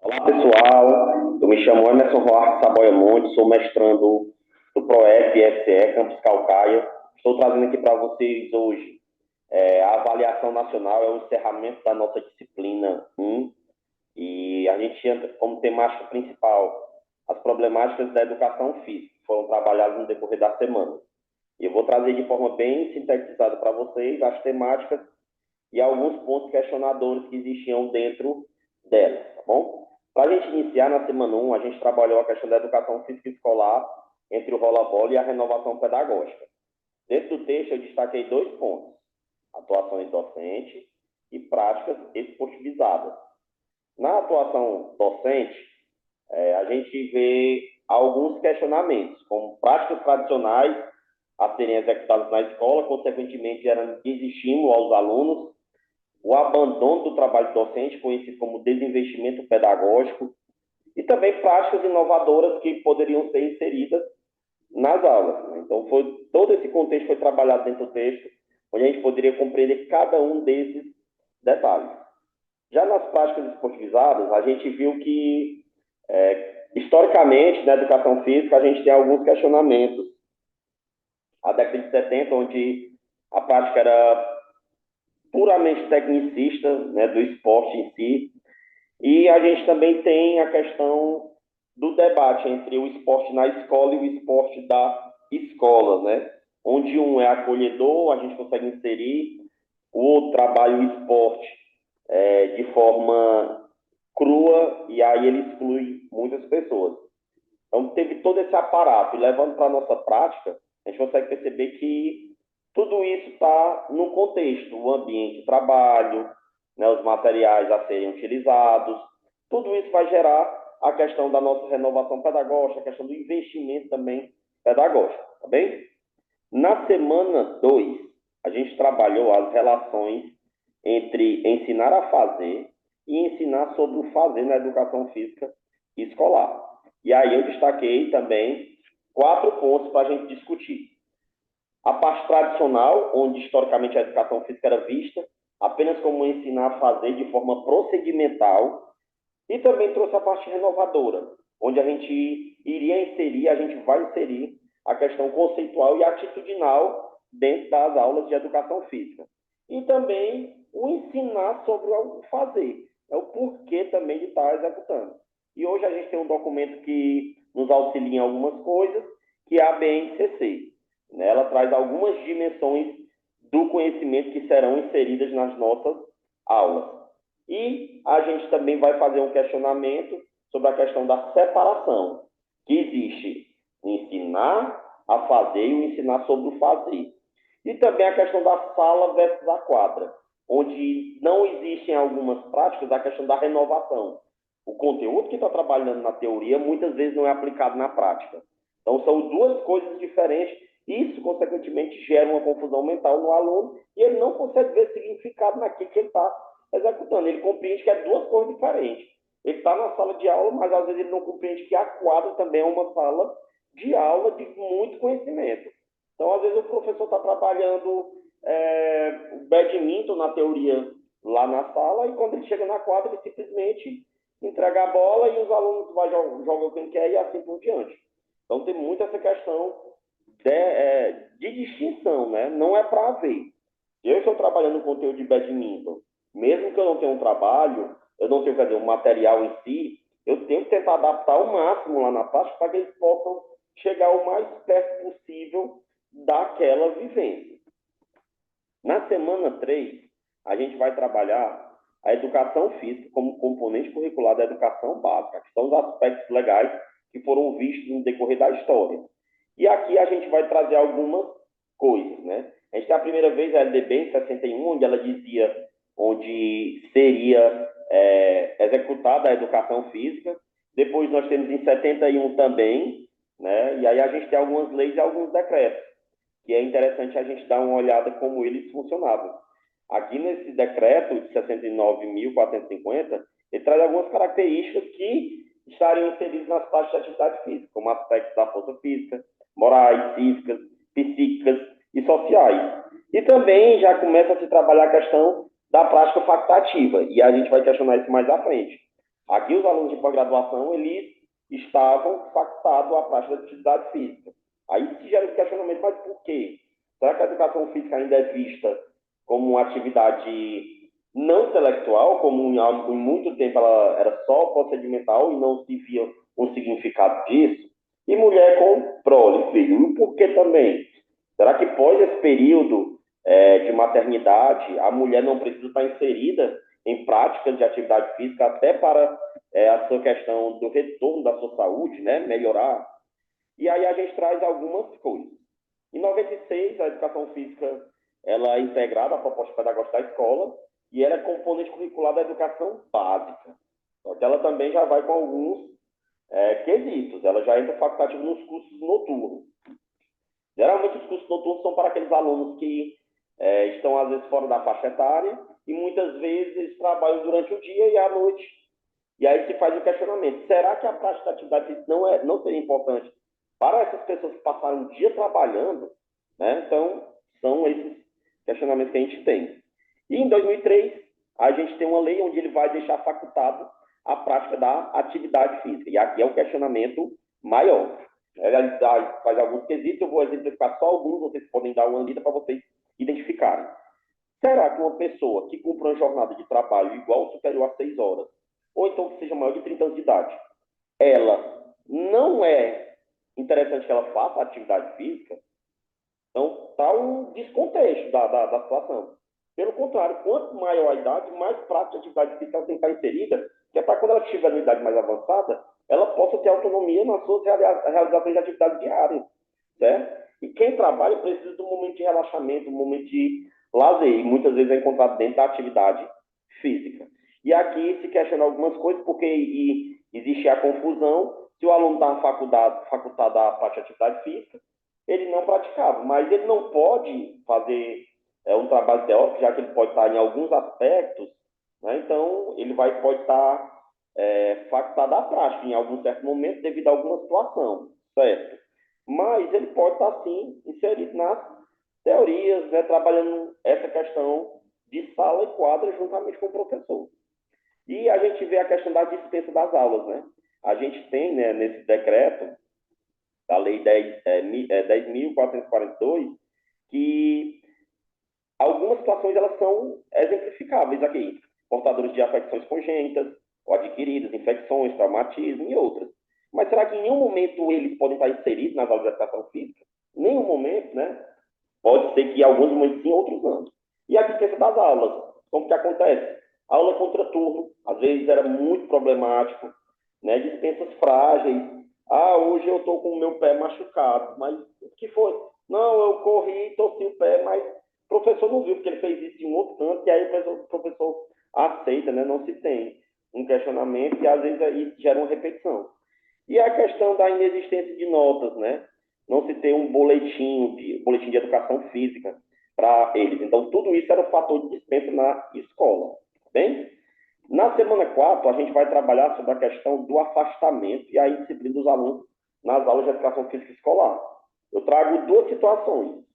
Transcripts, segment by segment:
Olá pessoal, eu me chamo Emerson Roarque Saboia Monte, sou mestrando do PROEC FCE Campus Calcaia. Estou trazendo aqui para vocês hoje a avaliação nacional, é o encerramento da nossa disciplina 1 e a gente entra como temática principal as problemáticas da educação física, que foram trabalhadas no decorrer da semana. E eu vou trazer de forma bem sintetizada para vocês as temáticas e alguns pontos questionadores que existiam dentro delas, tá bom? Para a gente iniciar, na semana 1, a gente trabalhou a questão da educação física escolar entre o rola-bola e a renovação pedagógica. Dentro do texto, eu destaquei 2 pontos: atuações docente e práticas esportivizadas. Na atuação docente, a gente vê alguns questionamentos, como práticas tradicionais a serem executadas na escola, consequentemente gerando desestímulo aos alunos, o abandono do trabalho docente, conhecido como desinvestimento pedagógico, e também práticas inovadoras que poderiam ser inseridas nas aulas. Né? Então, todo esse contexto foi trabalhado dentro do texto, onde a gente poderia compreender cada um desses detalhes. Já nas práticas esportivizadas, a gente viu que, historicamente, na educação física, a gente tem alguns questionamentos. A década de 70, onde a prática era puramente tecnicista, né, do esporte em si, e a gente também tem a questão do debate entre o esporte na escola e o esporte da escola, né? Onde um é acolhedor, a gente consegue inserir, o outro trabalha o esporte de forma crua, e aí ele exclui muitas pessoas. Então, teve todo esse aparato, e levando para a nossa prática, a gente consegue perceber que tudo isso está no contexto, o ambiente de trabalho, né, os materiais a serem utilizados, tudo isso vai gerar a questão da nossa renovação pedagógica, a questão do investimento também pedagógico, tá bem? Na semana 2, a gente trabalhou as relações entre ensinar a fazer e ensinar sobre o fazer na educação física escolar. E aí eu destaquei também 4 pontos para a gente discutir. A parte tradicional, onde historicamente a educação física era vista apenas como ensinar a fazer de forma procedimental, e também trouxe a parte renovadora, onde a gente a gente vai inserir a questão conceitual e atitudinal dentro das aulas de educação física. E também o ensinar sobre o fazer, é o porquê também de estar executando. E hoje a gente tem um documento que nos auxilia em algumas coisas, que é a BNCC. Ela traz algumas dimensões do conhecimento que serão inseridas nas nossas aulas. E a gente também vai fazer um questionamento sobre a questão da separação, que existe ensinar a fazer e o ensinar sobre o fazer. E também a questão da sala versus a quadra, onde não existem algumas práticas a questão da renovação. O conteúdo que está trabalhando na teoria muitas vezes não é aplicado na prática. Então, são 2 coisas diferentes. Isso, consequentemente, gera uma confusão mental no aluno e ele não consegue ver significado naquilo que ele está executando. Ele compreende que é 2 coisas diferentes. Ele está na sala de aula, mas às vezes ele não compreende que a quadra também é uma sala de aula de muito conhecimento. Então, às vezes, o professor está trabalhando o badminton na teoria lá na sala e quando ele chega na quadra, ele simplesmente entrega a bola e os alunos jogam quem quer e assim por diante. Então, tem muito essa questão de distinção, né? Não é para haver. Eu estou trabalhando no conteúdo de badminton, mesmo que eu não tenha um trabalho, eu não tenho, quer dizer, um material em si, eu tenho que tentar adaptar ao máximo lá na prática para que eles possam chegar o mais perto possível daquela vivência. Na semana 3, a gente vai trabalhar a educação física como componente curricular da educação básica, que são os aspectos legais que foram vistos no decorrer da história. E aqui a gente vai trazer algumas coisas, né? A gente tem a primeira vez a LDB em 61, onde ela dizia onde seria executada a educação física. Depois nós temos em 71 também, né? E aí a gente tem algumas leis e alguns decretos, que é interessante a gente dar uma olhada como eles funcionavam. Aqui nesse decreto de 69.450, ele traz algumas características que estariam inseridas nas taxas de atividade física, como aspectos da força física, morais, cívicas, psíquicas e sociais. E também já começa a se trabalhar a questão da prática facultativa, e a gente vai questionar isso mais à frente. Aqui, os alunos de pós-graduação, eles estavam facultados à prática da atividade física. Aí se gera esse questionamento, mas por quê? Será que a educação física ainda é vista como uma atividade não intelectual, como em muito tempo ela era só procedimental e não se via um significado disso? E mulher com prole, filho, e por que também? Será que pós esse período de maternidade, a mulher não precisa estar inserida em práticas de atividade física até para a sua questão do retorno da sua saúde, né, melhorar? E aí a gente traz algumas coisas. Em 96, a educação física ela é integrada à proposta pedagógica da escola e ela é componente curricular da educação básica. Só que ela também já vai com alguns quesitos. Ela já entra facultativo nos cursos noturnos. Geralmente, os cursos noturnos são para aqueles alunos que estão, às vezes, fora da faixa etária e muitas vezes eles trabalham durante o dia e à noite. E aí se faz o questionamento: será que a prática da atividade física não seria importante para essas pessoas que passaram o dia trabalhando? Né? Então, são esses questionamentos que a gente tem. E em 2003, a gente tem uma lei onde ele vai deixar facultado a prática da atividade física. E aqui é o questionamento maior. Ele faz alguns quesitos, eu vou exemplificar só alguns, vocês podem dar uma lida para vocês identificarem. Será que uma pessoa que cumpre uma jornada de trabalho igual ou superior a 6 horas, ou então que seja maior de 30 anos de idade, ela não é interessante que ela faça atividade física? Então, está um descontexto da situação. Pelo contrário, quanto maior a idade, mais prática de atividade física ela tem que estar inserida, que é para quando ela estiver na idade mais avançada, ela possa ter autonomia nas suas realizações de atividade diária, certo? E quem trabalha precisa de um momento de relaxamento, um momento de lazer, e muitas vezes é encontrado dentro da atividade física. E aqui se questiona algumas coisas, porque existe a confusão, se o aluno está facultado à parte de atividade física, ele não praticava, mas ele não pode fazer um trabalho teórico, já que ele pode estar em alguns aspectos, né? Então ele pode estar facultado à prática em algum certo momento devido a alguma situação, certo? Mas ele pode estar, sim, inserido nas teorias, né, trabalhando essa questão de sala e quadra juntamente com o professor. E a gente vê a questão da dispensa das aulas, né? A gente tem, né, nesse decreto, da Lei 10.442, que algumas situações elas são exemplificáveis aqui. Portadores de afecções congênitas, ou adquiridas, infecções, traumatismo e outras. Mas será que em nenhum momento eles podem estar inseridos nas aulas de educação física? Nenhum momento, né? Pode ser que alguns momentos sim, outros não. E a dispensa das aulas. Como que acontece? Aula contra turno, às vezes era muito problemático, né? Dispensas frágeis. Ah, hoje eu estou com o meu pé machucado, mas o que foi? Não, eu corri e torci o pé, mas o professor não viu, porque ele fez isso de um outro canto, e aí o professor aceita, né? Não se tem um questionamento e às vezes isso gera uma repetição. E a questão da inexistência de notas, né? Não se tem um boletim de educação física para eles. Então, tudo isso era um fator de dispensa na escola. Bem? Na semana 4, a gente vai trabalhar sobre a questão do afastamento e a indisciplina dos alunos nas aulas de educação física escolar. Eu trago duas situações.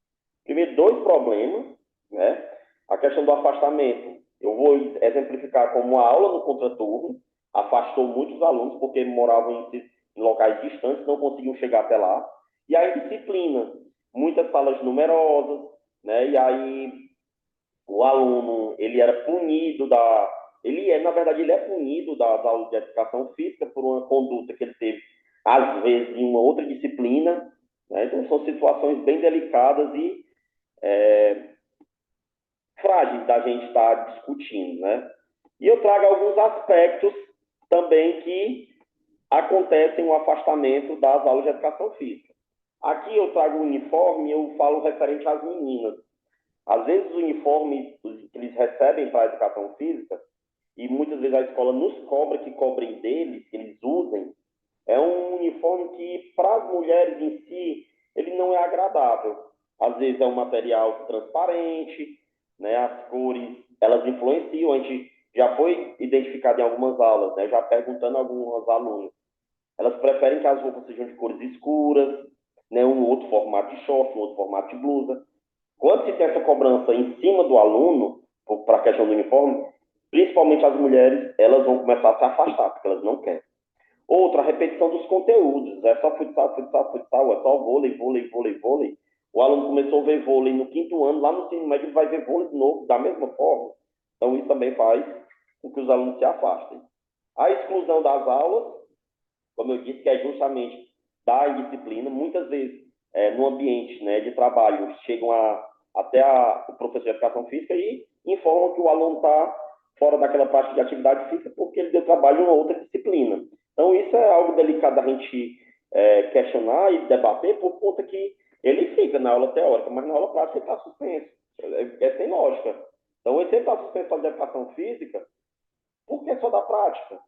Primeiro, dois problemas, né? A questão do afastamento, eu vou exemplificar como a aula no contraturno afastou muitos alunos porque moravam em locais distantes, não conseguiam chegar até lá. E a indisciplina, muitas salas numerosas, né? E aí o aluno, ele era punido na verdade, ele é punido das aulas de educação física por uma conduta que ele teve, às vezes, em uma outra disciplina, né? Então, são situações bem delicadas e frágeis da gente estar discutindo, né? E eu trago alguns aspectos também que acontecem o afastamento das aulas de educação física. Aqui eu trago o uniforme, eu falo referente às meninas. Às vezes o uniforme que eles recebem para a educação física, e muitas vezes a escola nos cobra que cobrem deles, que eles usem, é um uniforme que, para as mulheres em si, ele não é agradável. Às vezes é um material transparente, né? As cores, elas influenciam. A gente já foi identificado em algumas aulas, né? Já perguntando a algumas alunas. Elas preferem que as roupas sejam de cores escuras, né? Um outro formato de short, um outro formato de blusa. Quando se tem essa cobrança em cima do aluno, para a questão do uniforme, principalmente as mulheres, elas vão começar a se afastar, porque elas não querem. Outra, a repetição dos conteúdos. É só futsal, futsal, futsal, é só vôlei, vôlei, vôlei, vôlei. O aluno começou a ver vôlei no 5º ano, lá no ensino médio ele vai ver vôlei de novo, da mesma forma. Então, isso também faz com que os alunos se afastem. A exclusão das aulas, como eu disse, que é justamente da indisciplina, muitas vezes, no ambiente, né, de trabalho, chegam até o professor de educação física e informam que o aluno está fora daquela prática de atividade física porque ele deu trabalho em uma outra disciplina. Então, isso é algo delicado da gente questionar e debater por conta que ele fica na aula teórica, mas na aula prática ele está suspenso. É sem lógica. Então, ele sempre está suspenso para a educação física, por que só da prática?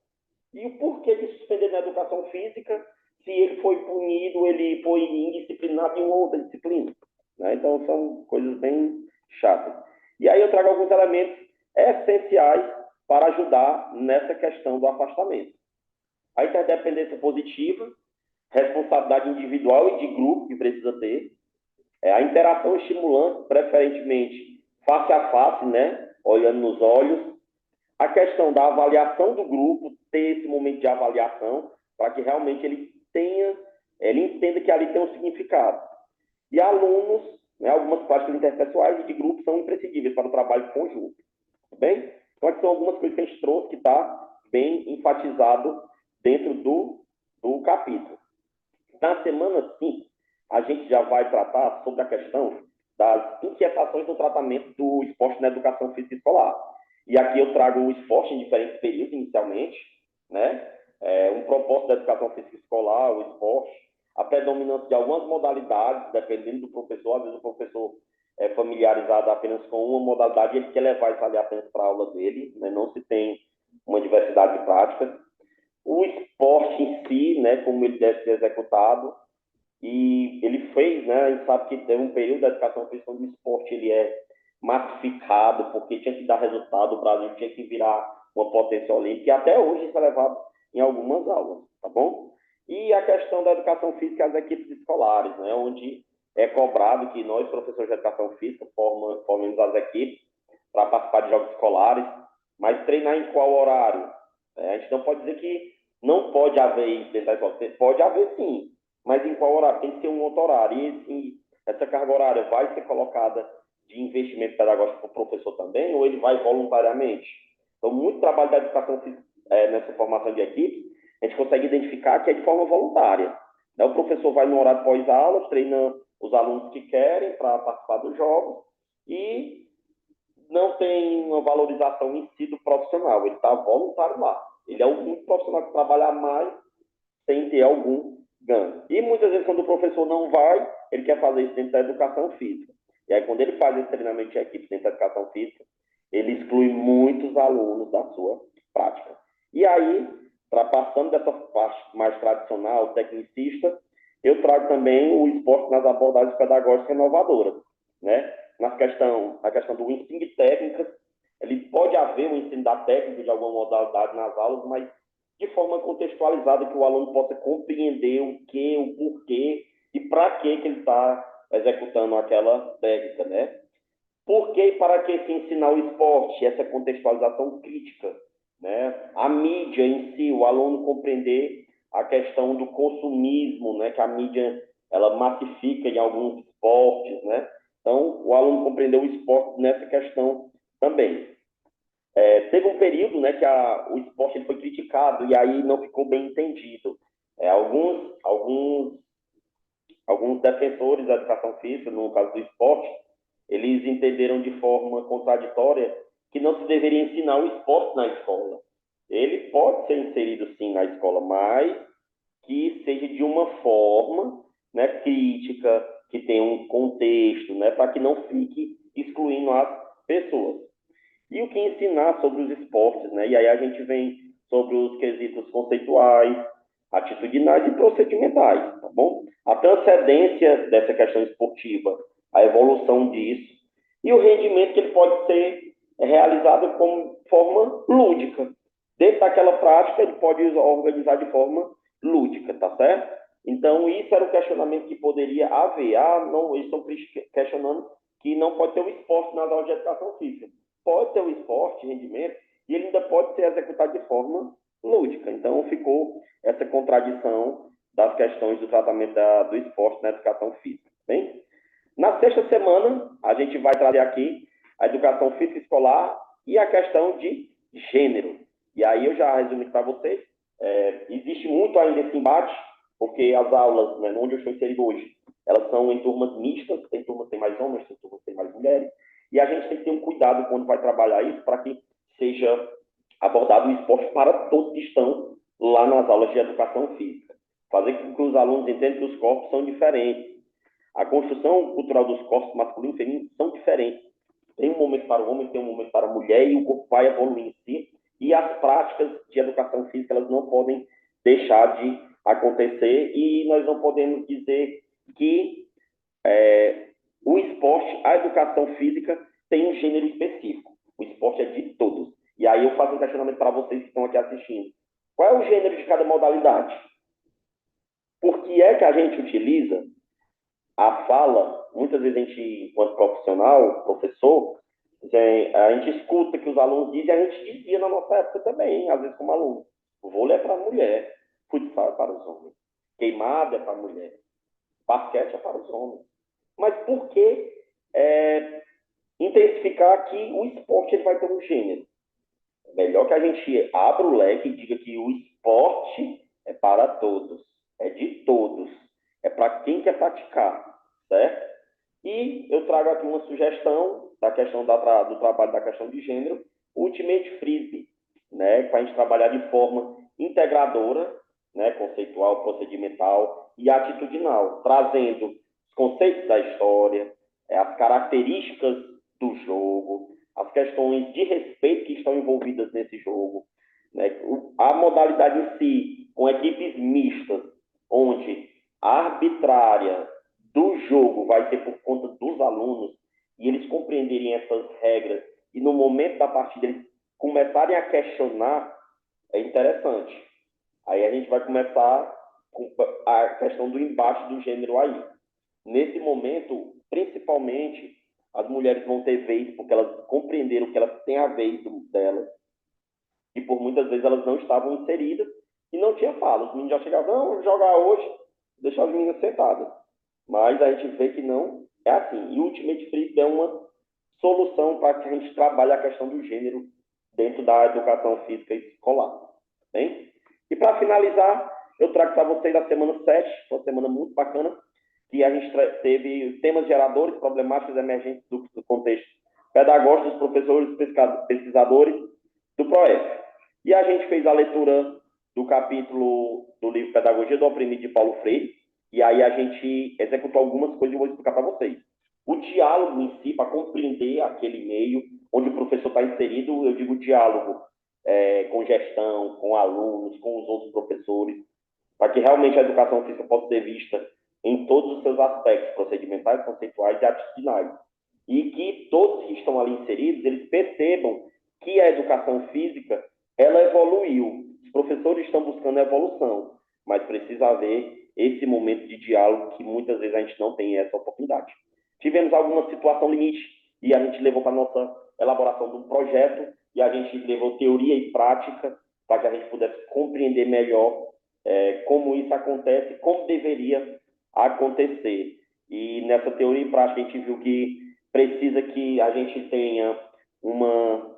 E o porquê de suspender na educação física se ele foi punido, ele foi indisciplinado em outra disciplina? Né? Então, são coisas bem chatas. E aí eu trago alguns elementos essenciais para ajudar nessa questão do afastamento. A interdependência positiva, responsabilidade individual e de grupo que precisa ter, a interação estimulante, preferentemente face a face, né? Olhando nos olhos, a questão da avaliação do grupo, ter esse momento de avaliação, para que realmente ele entenda que ali tem um significado. E alunos, né, algumas práticas interpessoais e de grupo são imprescindíveis para o trabalho conjunto. Tudo bem? Então, aqui são algumas coisas que a gente trouxe que está bem enfatizado dentro do capítulo. Na semana 5, a gente já vai tratar sobre a questão das inquietações no tratamento do esporte na educação física escolar. E aqui eu trago o esporte em diferentes períodos, inicialmente, né? Um propósito da educação física escolar, o esporte, a predominância de algumas modalidades, dependendo do professor. Às vezes o professor é familiarizado apenas com uma modalidade e ele quer levar isso ali apenas para a aula dele, né? Não se tem uma diversidade de práticas. O esporte em si, né, como ele deve ser executado, e ele fez, né, a gente sabe que teve um período da educação física onde o esporte ele é massificado, porque tinha que dar resultado, o Brasil tinha que virar uma potência olímpica, e até hoje isso é levado em algumas aulas, tá bom? E a questão da educação física as equipes escolares, né, onde é cobrado que nós, professores de educação física, formemos as equipes para participar de jogos escolares, mas treinar em qual horário? A gente não pode dizer que não pode haver isso dentro da escola, pode haver sim, mas em qual horário? Tem que ser um outro horário. E essa carga horária vai ser colocada de investimento pedagógico para o professor também, ou ele vai voluntariamente? Então, muito trabalho da educação física nessa formação de equipes, a gente consegue identificar que é de forma voluntária. Né? O professor vai no horário pós-aula, treina os alunos que querem para participar dos jogos e não tem uma valorização em si do profissional, ele está voluntário lá. Ele é o único profissional que trabalha mais sem ter algum ganho. E muitas vezes, quando o professor não vai, ele quer fazer isso dentro da educação física. E aí, quando ele faz esse treinamento de equipe dentro da educação física, ele exclui muitos alunos da sua prática. E aí, passando dessa parte mais tradicional, tecnicista, eu trago também o esporte nas abordagens pedagógicas inovadoras, né? Na questão do ensino de técnicas, ele pode haver o ensino da técnica de alguma modalidade nas aulas, mas de forma contextualizada, que o aluno possa compreender o que, o porquê e para que ele está executando aquela técnica, né? Por que e para que se ensinar o esporte? Essa contextualização crítica, né? A mídia em si, o aluno compreender a questão do consumismo, né? Que a mídia ela massifica em alguns esportes, né? Então, o aluno compreendeu o esporte nessa questão também. Teve um período, né, que o esporte ele foi criticado e aí não ficou bem entendido. Alguns defensores da educação física, no caso do esporte, eles entenderam de forma contraditória que não se deveria ensinar o esporte na escola. Ele pode ser inserido sim na escola, mas que seja de uma forma, né, crítica, que tenha um contexto, né, para que não fique excluindo as pessoas. E o que ensinar sobre os esportes, né? E aí a gente vem sobre os quesitos conceituais, atitudinais e procedimentais, tá bom? A transcendência dessa questão esportiva, a evolução disso e o rendimento que ele pode ser realizado como forma lúdica. Dentro daquela prática, ele pode organizar de forma lúdica, tá certo? Então, isso era o questionamento que poderia haver. Não, eles estão questionando que não pode ter o esporte nas aulas de educação física. Pode ter o esporte, rendimento, e ele ainda pode ser executado de forma lúdica. Então, ficou essa contradição das questões do tratamento do esporte na educação física. Bem? Na sexta semana, a gente vai trazer aqui a educação física escolar e a questão de gênero. E aí eu já resumi para vocês, existe muito ainda esse embate, porque as aulas, né, onde eu estou inserido hoje, elas são em turmas mistas, tem turmas que tem mais homens, tem turmas que tem mais mulheres, e a gente tem que ter um cuidado quando vai trabalhar isso para que seja abordado o esporte para todos que estão lá nas aulas de educação física. Fazer com que os alunos entendam que os corpos são diferentes. A construção cultural dos corpos masculino e feminino são diferentes. Tem um momento para o homem, tem um momento para a mulher, e o corpo vai evoluir em si. E as práticas de educação física, elas não podem deixar de acontecer, e nós não podemos dizer que o esporte, a educação física, tem um gênero específico. O esporte é de todos. E aí eu faço um questionamento para vocês que estão aqui assistindo. Qual é o gênero de cada modalidade? Por que é que a gente utiliza a fala? Muitas vezes a gente, enquanto profissional, professor, a gente escuta que os alunos dizem, a gente dizia na nossa época também, às vezes como aluno. O vôlei é para a mulher, futsal é para os homens, queimada é para a mulher, basquete é para os homens. Mas por que intensificar que o esporte ele vai ter um gênero? É melhor que a gente abra o leque e diga que o esporte é para todos, é de todos, é para quem quer praticar, certo? E eu trago aqui uma sugestão da questão do trabalho da questão de gênero, Ultimate Frisbee, né, para a gente trabalhar de forma integradora, né, conceitual, procedimental e atitudinal, trazendo os conceitos da história, as características do jogo, as questões de respeito que estão envolvidas nesse jogo, né, a modalidade em si, com equipes mistas, onde a arbitrária do jogo vai ser por conta dos alunos, e eles compreenderem essas regras, e no momento da partida eles começarem a questionar, é interessante. Aí a gente vai começar com a questão do embate do gênero aí. Nesse momento, principalmente, as mulheres vão ter vez, porque elas compreenderam que elas têm a vez delas, e por muitas vezes elas não estavam inseridas, e não tinha fala. Os meninos já chegavam, não, vou jogar hoje, deixar as meninas sentadas. Mas a gente vê que não é assim. E o Ultimate Frisbee é uma solução para que a gente trabalhe a questão do gênero dentro da educação física escolar. Bem? E para finalizar, eu trago para vocês a semana 7, uma semana muito bacana, que a gente teve temas geradores, problemáticas emergentes do contexto pedagógico dos professores, pesquisadores do PROEF. E a gente fez a leitura do capítulo do livro Pedagogia do Oprimido, de Paulo Freire, e aí a gente executou algumas coisas e eu vou explicar para vocês. O diálogo em si, para compreender aquele meio onde o professor está inserido, eu digo diálogo com gestão, com alunos, com os outros professores, para que realmente a educação física possa ser vista em todos os seus aspectos, procedimentais, conceituais e atitudinais. E que todos que estão ali inseridos, eles percebam que a educação física, ela evoluiu. Os professores estão buscando a evolução, mas precisa haver esse momento de diálogo que muitas vezes a gente não tem essa oportunidade. Tivemos alguma situação limite e a gente levou para a nossa elaboração de um projeto e a gente levou teoria e prática para que a gente pudesse compreender melhor como isso acontece, como deveria acontecer. E nessa teoria e prática a gente viu que precisa que a gente tenha uma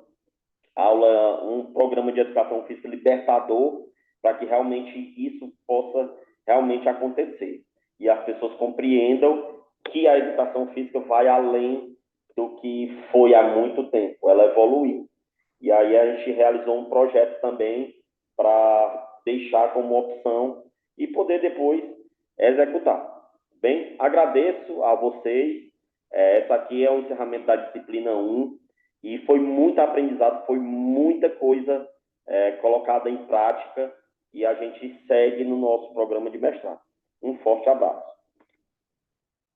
aula, um programa de educação física libertador para que realmente isso possa realmente acontecer. E as pessoas compreendam que a educação física vai além do que foi há muito tempo, ela evoluiu. E aí a gente realizou um projeto também para deixar como opção e poder depois executar. Bem, agradeço a vocês. Essa aqui é o encerramento da disciplina 1 e foi muito aprendizado, foi muita coisa colocada em prática e a gente segue no nosso programa de mestrado. Um forte abraço.